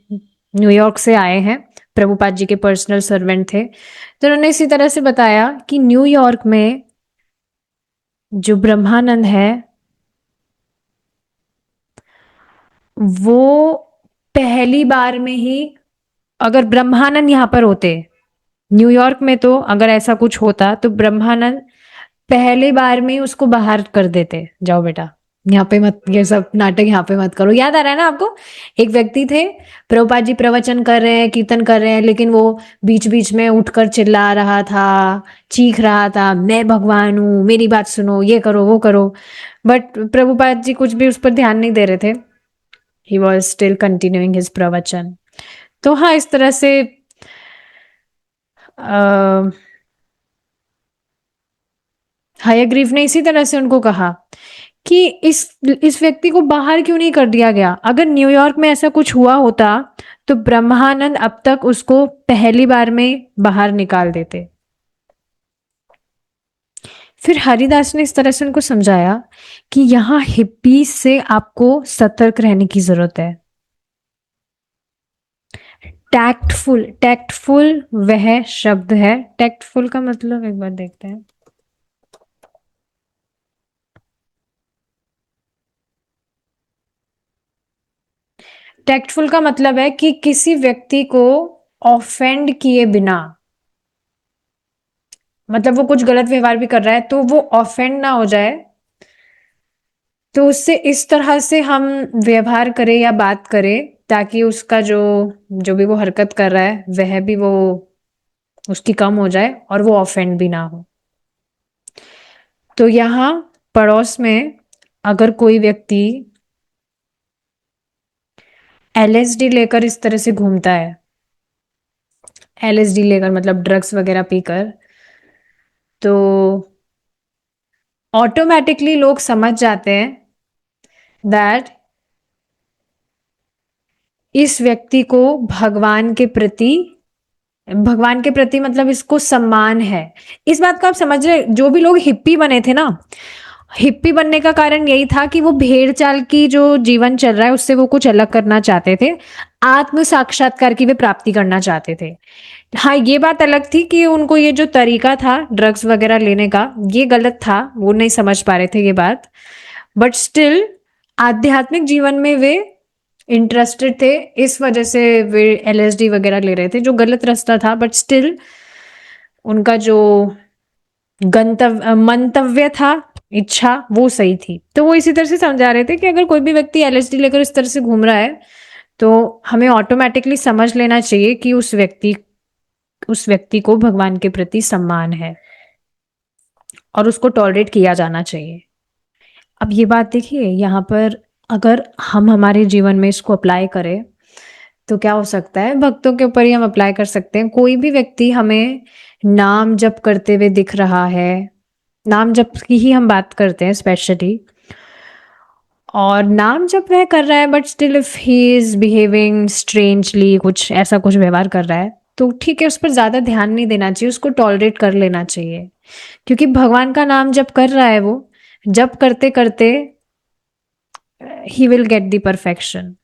न्यूयॉर्क से आए हैं, प्रभुपाद जी के पर्सनल सर्वेंट थे। तो उन्होंने इसी तरह से बताया कि न्यूयॉर्क में जो ब्रह्मानंद है वो पहली बार में ही, अगर ब्रह्मानंद यहाँ पर होते न्यूयॉर्क में, तो अगर ऐसा कुछ होता तो ब्रह्मानंद पहली बार में ही उसको बाहर कर देते, जाओ बेटा यहाँ पे मत, ये सब नाटक यहाँ पे मत करो। याद आ रहा है ना आपको? एक व्यक्ति थे, प्रभुपाद जी प्रवचन कर रहे हैं, कीर्तन कर रहे हैं, लेकिन वो बीच बीच में उठकर चिल्ला रहा था, चीख रहा था, मैं भगवान हूँ, मेरी बात सुनो, ये करो वो करो। बट प्रभुपाद जी कुछ भी उस पर ध्यान नहीं दे रहे थे। He was still continuing his प्रवचन। तो हाँ, इस तरह से हयग्रीव ने इसी तरह से उनको कहा कि इस व्यक्ति को बाहर क्यों नहीं कर दिया गया? अगर न्यूयॉर्क में ऐसा कुछ हुआ होता तो ब्रह्मानंद अब तक उसको पहली बार में बाहर निकाल देते। फिर हरिदास ने इस तरह से उनको समझाया कि यहाँ हिप्पीज से आपको सतर्क रहने की जरूरत है। टैक्टफुल, टैक्टफुल वह शब्द है। टैक्टफुल का मतलब एक बार देखते हैं। टैक्टफुल का मतलब है कि किसी व्यक्ति को ऑफेंड किए बिना, मतलब वो कुछ गलत व्यवहार भी कर रहा है तो वो ऑफेंड ना हो जाए, तो उससे इस तरह से हम व्यवहार करें या बात करें ताकि उसका जो जो भी वो हरकत कर रहा है वह भी वो उसकी कम हो जाए और वो ऑफेंड भी ना हो। तो यहाँ पड़ोस में अगर कोई व्यक्ति एलएसडी लेकर इस तरह से घूमता है, एलएसडी लेकर मतलब ड्रग्स वगैरह पीकर, तो ऑटोमेटिकली लोग समझ जाते हैं दैट इस व्यक्ति को भगवान के प्रति मतलब इसको सम्मान है। इस बात को आप समझ रहे? जो भी लोग हिप्पी बने थे ना, हिप्पी बनने का कारण यही था कि वो भेड़ चाल की जो जीवन चल रहा है उससे वो कुछ अलग करना चाहते थे, आत्म साक्षात्कार की वे प्राप्ति करना चाहते थे। हाँ, ये बात अलग थी कि उनको ये जो तरीका था ड्रग्स वगैरह लेने का ये गलत था, वो नहीं समझ पा रहे थे ये बात। बट स्टिल आध्यात्मिक जीवन में वे इंटरेस्टेड थे, इस वजह से वे एलएसडी वगैरह ले रहे थे, जो गलत रास्ता था। बट स्टिल उनका जो मंतव्य था, इच्छा, वो सही थी। तो वो इसी तरह से समझा रहे थे कि अगर कोई भी व्यक्ति एलएसडी लेकर इस तरह से घूम रहा है तो हमें ऑटोमेटिकली समझ लेना चाहिए कि उस व्यक्ति को भगवान के प्रति सम्मान है और उसको टॉलरेट किया जाना चाहिए। अब ये बात देखिए, यहाँ पर अगर हम हमारे जीवन में इसको अप्लाई करें तो क्या हो सकता है? भक्तों के ऊपर ही हम अप्लाई कर सकते हैं। कोई भी व्यक्ति हमें नाम जप करते हुए दिख रहा है, नाम जप की ही हम बात करते हैं स्पेशली, और नाम जप वह कर रहा है but still if he is behaving strangely, कुछ ऐसा कुछ व्यवहार कर रहा है, तो ठीक है, उस पर ज्यादा ध्यान नहीं देना चाहिए, उसको टॉलरेट कर लेना चाहिए। क्योंकि भगवान का नाम जप कर रहा है, वो जप करते करते he will get the perfection.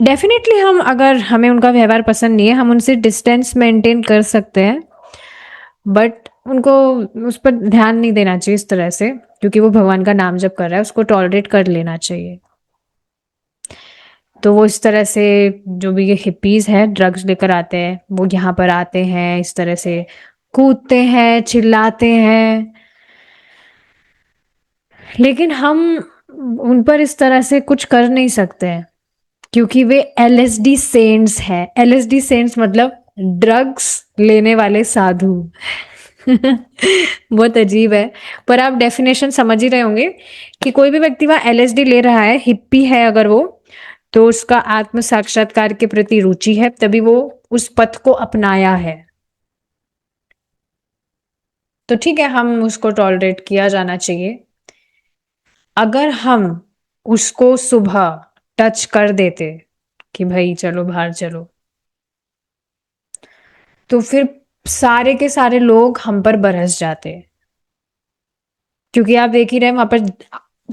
Definitely हम, अगर हमें उनका व्यवहार पसंद नहीं है, हम उनसे डिस्टेंस मेंटेन कर सकते हैं, बट उनको उस पर ध्यान नहीं देना चाहिए इस तरह से, क्योंकि वो भगवान का नाम जप कर रहा है, उसको टॉलरेट कर लेना चाहिए। तो वो इस तरह से, जो भी ये हिप्पीज है ड्रग्स लेकर आते हैं, वो यहाँ पर आते हैं, इस तरह से कूदते हैं, चिल्लाते हैं, लेकिन हम उन पर इस तरह से कुछ कर नहीं सकते हैं क्योंकि वे एलएसडी सेंट्स हैं। एलएसडी सेंट्स मतलब ड्रग्स लेने वाले साधु। बहुत अजीब है, पर आप डेफिनेशन समझ ही रहे होंगे कि कोई भी व्यक्ति वहां एलएसडी ले रहा है, हिप्पी है अगर वो, तो उसका आत्म साक्षात्कार के प्रति रुचि है, तभी वो उस पथ को अपनाया है। तो ठीक है, हम उसको टॉलरेट किया जाना चाहिए। अगर हम उसको सुबह टच कर देते कि भाई चलो बाहर चलो, तो फिर सारे के सारे लोग हम पर बरस जाते, क्योंकि आप देख ही रहे वहां पर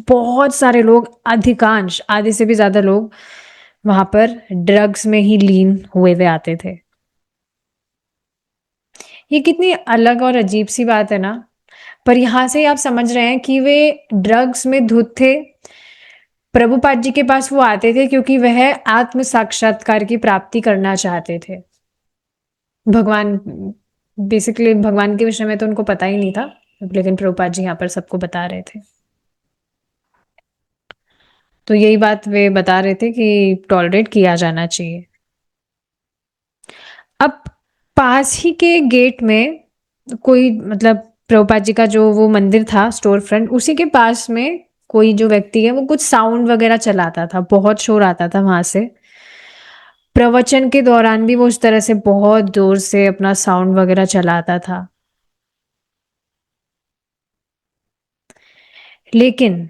बहुत सारे लोग, अधिकांश आधे से भी ज्यादा लोग वहां पर ड्रग्स में ही लीन हुए हुए आते थे। ये कितनी अलग और अजीब सी बात है ना, पर यहां से आप समझ रहे हैं कि वे ड्रग्स में धुत थे। प्रभुपाद जी के पास वो आते थे क्योंकि वह आत्म साक्षात्कार की प्राप्ति करना चाहते थे। भगवान बेसिकली भगवान के विषय में तो उनको पता ही नहीं था, लेकिन प्रभुपाद जी यहाँ पर सबको बता रहे थे। तो यही बात वे बता रहे थे कि टॉलरेट किया जाना चाहिए। अब पास ही के गेट में कोई मतलब प्रभुपाद जी का जो वो मंदिर था स्टोर फ्रंट, उसी के पास में कोई जो व्यक्ति है वो कुछ साउंड वगैरह चलाता था, बहुत शोर आता था वहां से। प्रवचन के दौरान भी वो उस तरह से बहुत जोर से अपना साउंड वगैरह चलाता था। लेकिन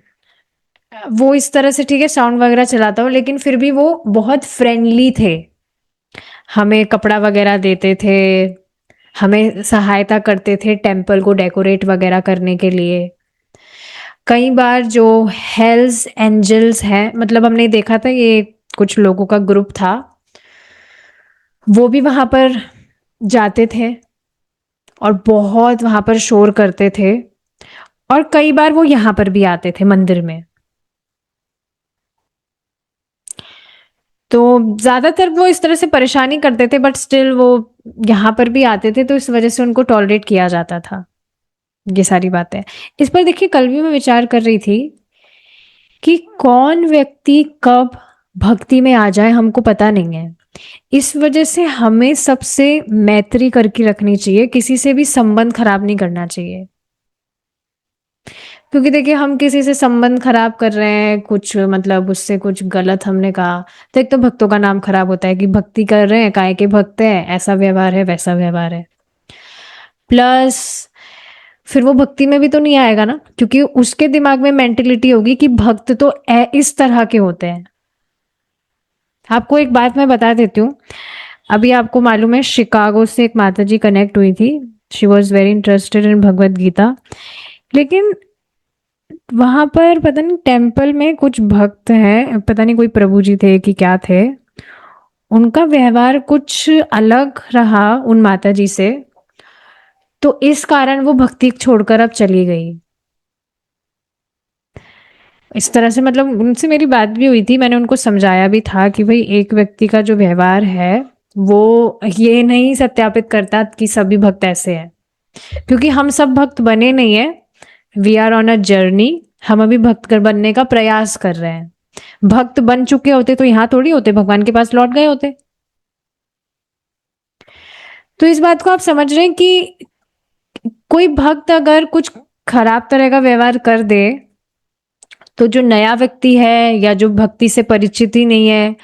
वो इस तरह से ठीक है साउंड वगैरह चलाता हो, लेकिन फिर भी वो बहुत फ्रेंडली थे, हमें कपड़ा वगैरह देते थे, हमें सहायता करते थे टेम्पल को डेकोरेट वगैरह करने के लिए। कई बार जो हेल्स एंजल्स हैं, मतलब हमने देखा था ये कुछ लोगों का ग्रुप था, वो भी वहां पर जाते थे और बहुत वहां पर शोर करते थे, और कई बार वो यहाँ पर भी आते थे मंदिर में। तो ज्यादातर वो इस तरह से परेशानी करते थे, बट स्टिल वो यहाँ पर भी आते थे, तो इस वजह से उनको टॉलरेट किया जाता था। ये सारी बातें इस पर देखिए, कल भी मैं विचार कर रही थी कि कौन व्यक्ति कब भक्ति में आ जाए हमको पता नहीं है। इस वजह से हमें सबसे मैत्री करके रखनी चाहिए, किसी से भी संबंध खराब नहीं करना चाहिए। क्योंकि देखिए हम किसी से संबंध खराब कर रहे हैं, कुछ मतलब उससे कुछ गलत हमने कहा, तो एक तो भक्तों का नाम खराब होता है कि भक्ति कर रहे हैं, काहे के भक्त हैं, ऐसा व्यवहार है वैसा व्यवहार है। प्लस फिर वो भक्ति में भी तो नहीं आएगा ना, क्योंकि उसके दिमाग में मेंटेलिटी होगी कि भक्त तो इस तरह के होते हैं। आपको एक बात मैं बता देती हूँ, अभी आपको मालूम है शिकागो से एक माता जी कनेक्ट हुई थी, she was very interested in Bhagavad Gita, लेकिन वहां पर पता नहीं टेम्पल में कुछ भक्त हैं, पता नहीं कोई प्रभु जी थे कि क्या थे, उनका व्यवहार कुछ अलग रहा उन माता जी से, तो इस कारण वो भक्ति छोड़कर अब चली गई। इस तरह से मतलब उनसे मेरी बात भी हुई थी, मैंने उनको समझाया भी था कि भाई एक व्यक्ति का जो व्यवहार है वो ये नहीं सत्यापित करता कि सभी भक्त ऐसे हैं, क्योंकि हम सब भक्त बने नहीं है, we are on a journey, हम अभी भक्त बनने का प्रयास कर रहे हैं। भक्त बन चुके होते तो यहाँ थोड़ी होते, भगवान के पास लौट गए होते। तो इस बात को आप समझ रहे हैं कि कोई भक्त अगर कुछ खराब तरह का व्यवहार कर दे, तो जो नया व्यक्ति है या जो भक्ति से परिचित ही नहीं है,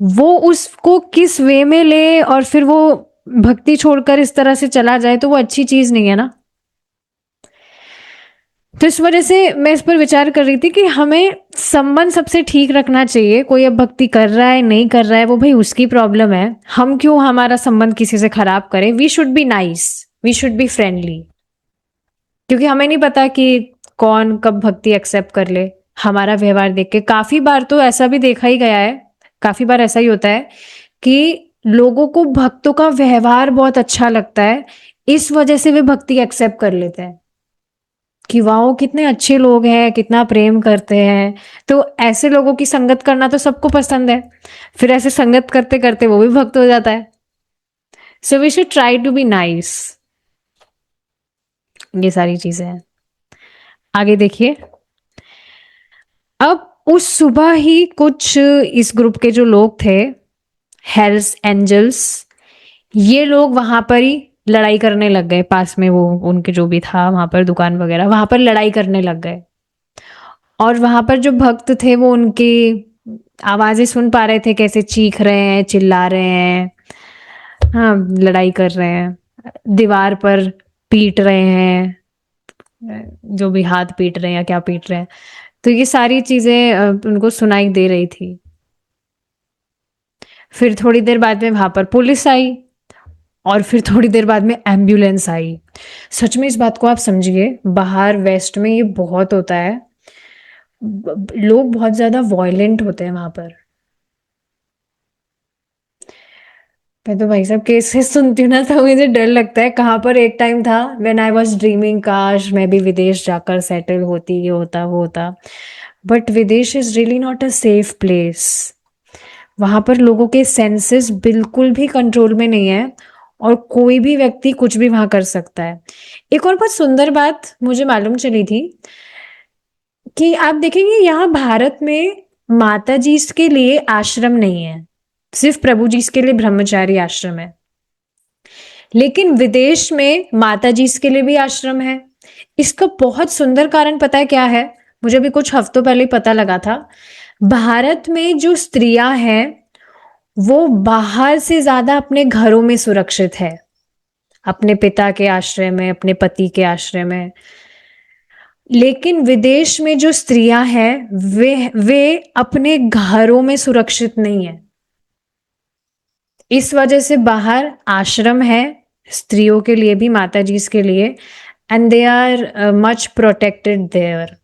वो उसको किस वे में ले और फिर वो भक्ति छोड़कर इस तरह से चला जाए, तो वो अच्छी चीज नहीं है ना। तो इस वजह से मैं इस पर विचार कर रही थी कि हमें संबंध सबसे ठीक रखना चाहिए। कोई अब भक्ति कर रहा है नहीं कर रहा है वो भाई उसकी प्रॉब्लम है, हम क्यों हमारा संबंध किसी से खराब करें। We should be nice, we should be friendly, क्योंकि हमें नहीं पता कि कौन कब भक्ति एक्सेप्ट कर ले हमारा व्यवहार देख के। काफी बार तो ऐसा भी देखा ही गया है, काफी बार ऐसा ही होता है कि लोगों को भक्तों का व्यवहार बहुत अच्छा लगता है, इस वजह से वे भक्ति एक्सेप्ट कर लेते हैं कि वाह कितने अच्छे लोग हैं, कितना प्रेम करते हैं। तो ऐसे लोगों की संगत करना तो सबको पसंद है, फिर ऐसे संगत करते करते वो भी भक्त हो जाता है। So we should try to be nice, ये सारी चीजें हैं। आगे देखिए, अब उस सुबह ही कुछ इस ग्रुप के जो लोग थे, हेल्स एंजल्स, ये लोग वहां पर ही लड़ाई करने लग गए। पास में वो उनके जो भी था वहां पर दुकान वगैरह, वहां पर लड़ाई करने लग गए। और वहां पर जो भक्त थे वो उनकी आवाजें सुन पा रहे थे, कैसे चीख रहे हैं, चिल्ला रहे हैं, हाँ लड़ाई कर रहे हैं, दीवार पर पीट रहे हैं, जो भी हाथ पीट रहे हैं या क्या पीट रहे हैं। तो ये सारी चीजें उनको सुनाई दे रही थी। फिर थोड़ी देर बाद में वहां पर पुलिस आई, और फिर थोड़ी देर बाद में एम्बुलेंस आई। सच में इस बात को आप समझिए, बाहर वेस्ट में ये बहुत होता है, लोग बहुत ज्यादा वॉयलेंट होते हैं वहां पर। मैं तो भाई साहब केसेस सुनती हूँ ना तो मुझे डर लगता है। कहाँ पर एक टाइम था व्हेन आई वाज ड्रीमिंग काश मैं भी विदेश जाकर सेटल होती, ये होता वो होता, बट विदेश is really not a safe place. वहां पर लोगों के सेंसेस बिल्कुल भी कंट्रोल में नहीं है, और कोई भी व्यक्ति कुछ भी वहां कर सकता है। एक और बहुत सुंदर बात मुझे मालूम चली थी कि आप देखेंगे यहाँ भारत में माता जी के लिए आश्रम नहीं है, सिर्फ प्रभु जी के लिए ब्रह्मचारी आश्रम है। लेकिन विदेश में माता जी के लिए भी आश्रम है। इसका बहुत सुंदर कारण पता है क्या है? मुझे भी कुछ हफ्तों पहले ही पता लगा था। भारत में जो स्त्रियां हैं वो बाहर से ज्यादा अपने घरों में सुरक्षित है, अपने पिता के आश्रय में, अपने पति के आश्रय में। लेकिन विदेश में जो स्त्रियां हैं वे अपने घरों में सुरक्षित नहीं है। इस वजह से बाहर आश्रम है स्त्रियों के लिए भी, माता जी के लिए, and they are much protected there.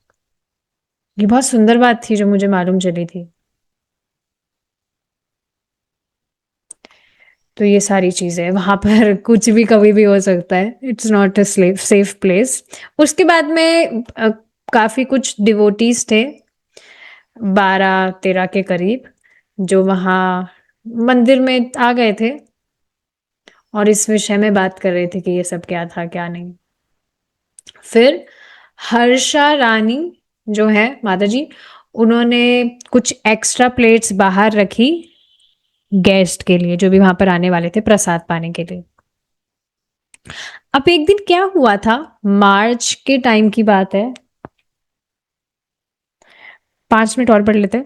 ये बहुत सुंदर बात थी जो मुझे मालूम चली थी। तो ये सारी चीजें, वहां पर कुछ भी कभी भी हो सकता है, it's not a safe place. उसके बाद में काफी कुछ डिवोटीज थे, 12-13 के करीब, जो वहां मंदिर में आ गए थे और इस विषय में बात कर रहे थे कि ये सब क्या था क्या नहीं। फिर हर्षा रानी जो है माता जी, उन्होंने कुछ एक्स्ट्रा प्लेट्स बाहर रखी गेस्ट के लिए, जो भी वहां पर आने वाले थे प्रसाद पाने के लिए। अब एक दिन क्या हुआ था, मार्च के टाइम की बात है, 5 मिनट और पढ़ लेते हैं।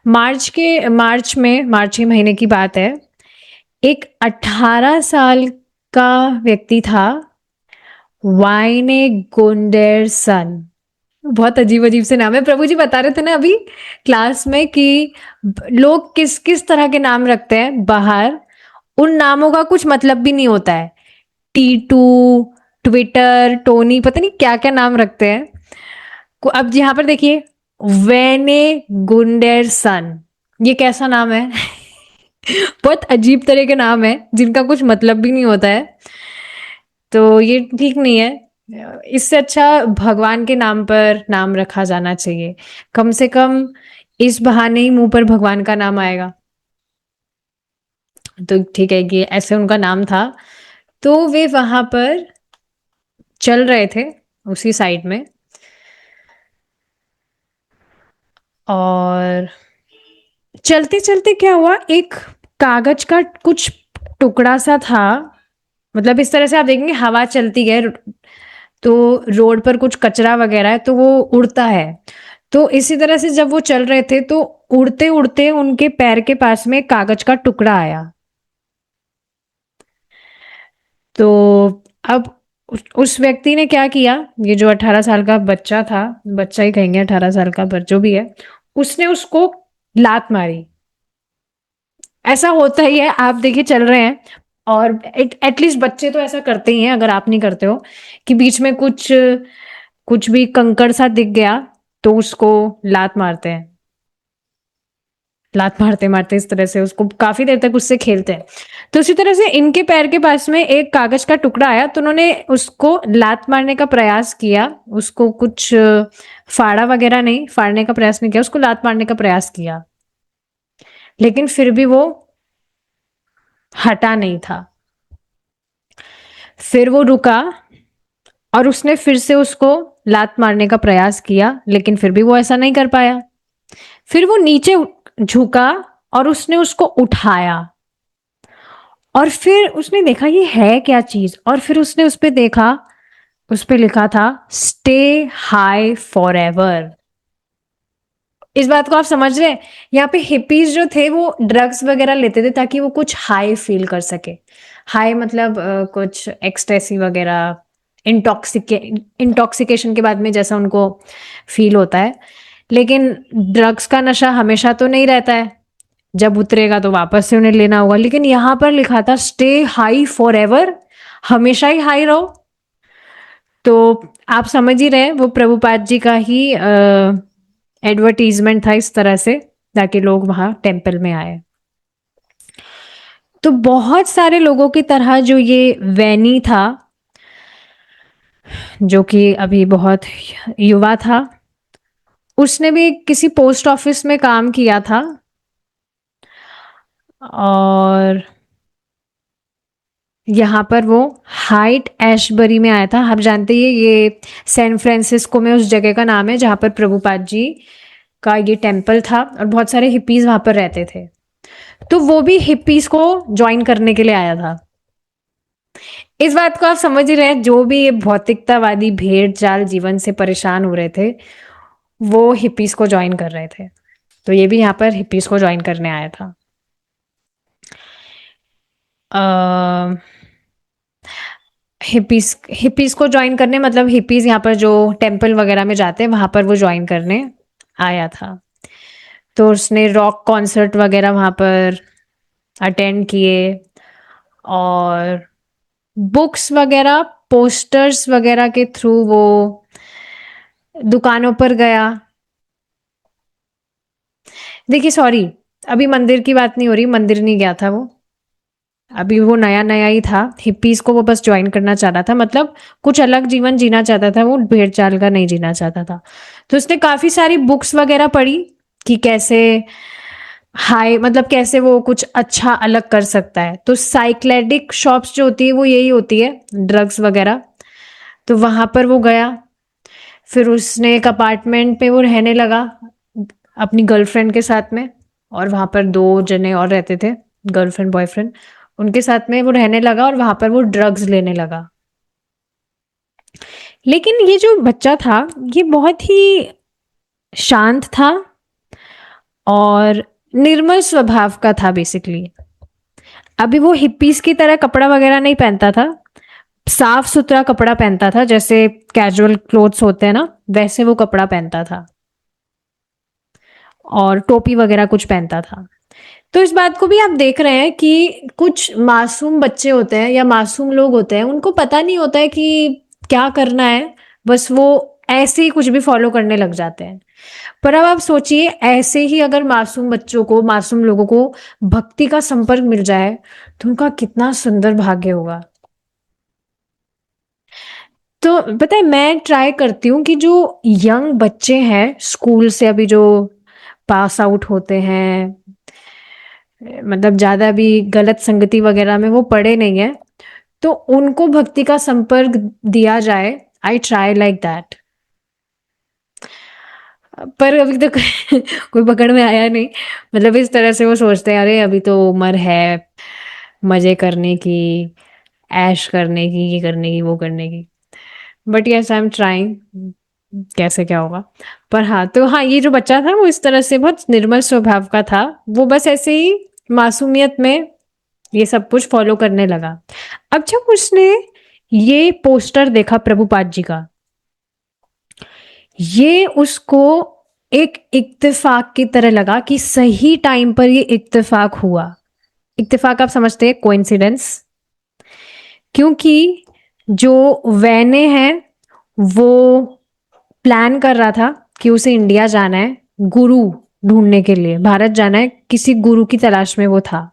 मार्च के महीने की बात है। एक 18 साल का व्यक्ति था, वाइने गुंडेरसन। बहुत अजीब अजीब से नाम है। प्रभु जी बता रहे थे ना अभी क्लास में कि लोग किस किस तरह के नाम रखते हैं बाहर, उन नामों का कुछ मतलब भी नहीं होता है। टीटू, ट्विटर, टोनी, पता नहीं क्या क्या नाम रखते हैं। अब यहाँ पर देखिए, वेने गुंडेरसन, ये कैसा नाम है? बहुत अजीब तरह के नाम है जिनका कुछ मतलब भी नहीं होता है। तो ये ठीक नहीं है। इससे अच्छा भगवान के नाम पर नाम रखा जाना चाहिए, कम से कम इस बहाने ही मुंह पर भगवान का नाम आएगा। तो ठीक है कि ऐसे उनका नाम था। तो वे वहां पर चल रहे थे उसी साइड में, और चलते चलते क्या हुआ, एक कागज का कुछ टुकड़ा सा था। मतलब इस तरह से आप देखेंगे हवा चलती है तो रोड पर कुछ कचरा वगैरह है तो वो उड़ता है। तो इसी तरह से जब वो चल रहे थे तो उड़ते उड़ते उनके पैर के पास में कागज का टुकड़ा आया। तो अब उस व्यक्ति ने क्या किया, ये जो 18 साल का बच्चा था, बच्चा ही कहेंगे 18 साल का, पर जो भी है, उसने उसको लात मारी। ऐसा होता ही है, आप देखिए चल रहे हैं और एटलीस्ट बच्चे तो ऐसा करते ही हैं, अगर आप नहीं करते हो, कि बीच में कुछ कुछ भी कंकड़ सा दिख गया तो उसको लात मारते हैं। लात मारते मारते इस तरह से उसको काफी देर तक उससे खेलते हैं। तो उसी तरह से इनके पैर के पास में एक कागज का टुकड़ा आया तो उन्होंने उसको लात मारने का प्रयास किया। उसको कुछ फाड़ा वगैरह नहीं, फाड़ने का प्रयास नहीं किया, उसको लात मारने का प्रयास किया, लेकिन फिर भी वो हटा नहीं था। फिर वो रुका और उसने फिर से उसको लात मारने का प्रयास किया, लेकिन फिर भी वो ऐसा नहीं कर पाया। फिर वो नीचे झुका और उसने उसको उठाया, और फिर उसने देखा ये है क्या चीज, और फिर उसने उस पे देखा, उस पे लिखा था स्टे हाई फॉर एवर। इस बात को आप समझ रहे हैं? यहाँ पे हिपीज जो थे वो ड्रग्स वगैरह लेते थे ताकि वो कुछ हाई फील कर सके। हाई मतलब कुछ एक्सटेसी वगैरह, इंटॉक्सिकेशन के बाद में जैसा उनको फील होता है। लेकिन ड्रग्स का नशा हमेशा तो नहीं रहता है, जब उतरेगा तो वापस से उन्हें लेना होगा। लेकिन यहां पर लिखा था स्टे हाई फॉर एवर, हमेशा ही हाई रहो। तो आप समझ ही रहे, वो प्रभुपाद जी का ही एडवर्टीजमेंट था इस तरह से, ताकि लोग वहां टेम्पल में आए। तो बहुत सारे लोगों की तरह जो ये वैनी था, जो कि अभी बहुत युवा था, उसने भी किसी पोस्ट ऑफिस में काम किया था, और यहाँ पर वो हाइट एशबरी में आया था। आप जानते ही हैं, ये सैन फ्रांसिस्को में उस जगह का नाम है जहाँ पर प्रभुपाद जी का ये टेम्पल था और बहुत सारे हिप्पीज वहां पर रहते थे। तो वो भी हिप्पीज को ज्वाइन करने के लिए आया था। इस बात को आप समझ ही रहे हैं, जो भी ये भौतिकतावादी भेड़ चाल जीवन से परेशान हो रहे थे वो हिप्पीज को ज्वाइन कर रहे थे। तो ये भी यहाँ पर हिप्पीज को ज्वाइन करने आया था। हिप्पीज हिप्पीज को ज्वाइन करने मतलब हिप्पीज यहाँ पर जो टेम्पल वगैरह में जाते हैं वहां पर वो ज्वाइन करने आया था। तो उसने रॉक कॉन्सर्ट वगैरह वहां पर अटेंड किए और बुक्स वगैरह पोस्टर्स वगैरह के थ्रू वो दुकानों पर गया। देखिए सॉरी, अभी मंदिर की बात नहीं हो रही, मंदिर नहीं गया था वो, अभी वो नया नया ही था। हिप्पीज को वो बस ज्वाइन करना चाहता था, मतलब कुछ अलग जीवन जीना चाहता था, वो भेड़ चाल का नहीं जीना चाहता था। तो उसने काफी सारी बुक्स वगैरह पढ़ी कि कैसे हाई मतलब कैसे वो कुछ अच्छा अलग कर सकता है। तो साइक्लेडिक शॉप्स जो होती है वो यही होती है, ड्रग्स वगैरह। तो वहां पर वो गया, फिर उसने एक अपार्टमेंट पे वो रहने लगा अपनी गर्लफ्रेंड के साथ में। और वहां पर दो जने और रहते थे, गर्लफ्रेंड बॉयफ्रेंड, उनके साथ में वो रहने लगा और वहां पर वो ड्रग्स लेने लगा। लेकिन ये जो बच्चा था ये बहुत ही शांत था और निर्मल स्वभाव का था बेसिकली। अभी वो हिप्पीज की तरह कपड़ा वगैरह नहीं पहनता था, साफ सुथरा कपड़ा पहनता था, जैसे कैजुअल क्लोथ्स होते हैं ना वैसे वो कपड़ा पहनता था और टोपी वगैरह कुछ पहनता था। तो इस बात को भी आप देख रहे हैं कि कुछ मासूम बच्चे होते हैं या मासूम लोग होते हैं, उनको पता नहीं होता है कि क्या करना है, बस वो ऐसे ही कुछ भी फॉलो करने लग जाते हैं। पर अब आप सोचिए, ऐसे ही अगर मासूम बच्चों को, मासूम लोगों को भक्ति का संपर्क मिल जाए तो उनका कितना सुंदर भाग्य होगा। तो पता है, मैं ट्राई करती हूँ कि जो यंग बच्चे हैं स्कूल से अभी जो पास आउट होते हैं, मतलब ज्यादा भी गलत संगति वगैरह में वो पड़े नहीं है, तो उनको भक्ति का संपर्क दिया जाए। I try like that. पर अभी तक कोई पकड़ में आया नहीं। मतलब इस तरह से वो सोचते हैं अरे अभी तो उम्र है मजे करने की, ऐश करने की, ये करने की, वो करने की। But yes I am trying, कैसे क्या होगा। पर हाँ, तो हाँ, ये जो बच्चा था वो इस तरह से बहुत निर्मल स्वभाव का था। वो बस ऐसे ही मासूमियत में ये सब कुछ फॉलो करने लगा। अब जब उसने ये पोस्टर देखा प्रभुपाद जी का, ये उसको एक इत्तेफाक की तरह लगा कि सही टाइम पर ये इत्तेफाक हुआ। इत्तेफाक आप समझते हैं, कोइंसिडेंस। क्योंकि जो वैने हैं वो प्लान कर रहा था कि उसे इंडिया जाना है गुरु ढूंढने के लिए, भारत जाना है, किसी गुरु की तलाश में वो था।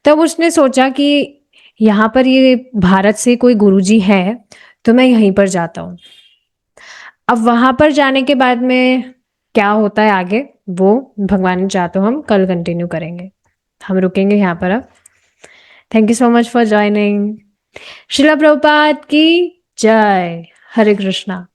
तब उसने सोचा कि यहाँ पर ये भारत से कोई गुरुजी है तो मैं यहीं पर जाता हूँ। अब वहां पर जाने के बाद में क्या होता है आगे, वो भगवान ने चाहा तो हम कल कंटिन्यू करेंगे। हम रुकेंगे यहाँ पर अब। Thank you so much for joining. शिला प्रभुपाद की जय। हरे कृष्णा।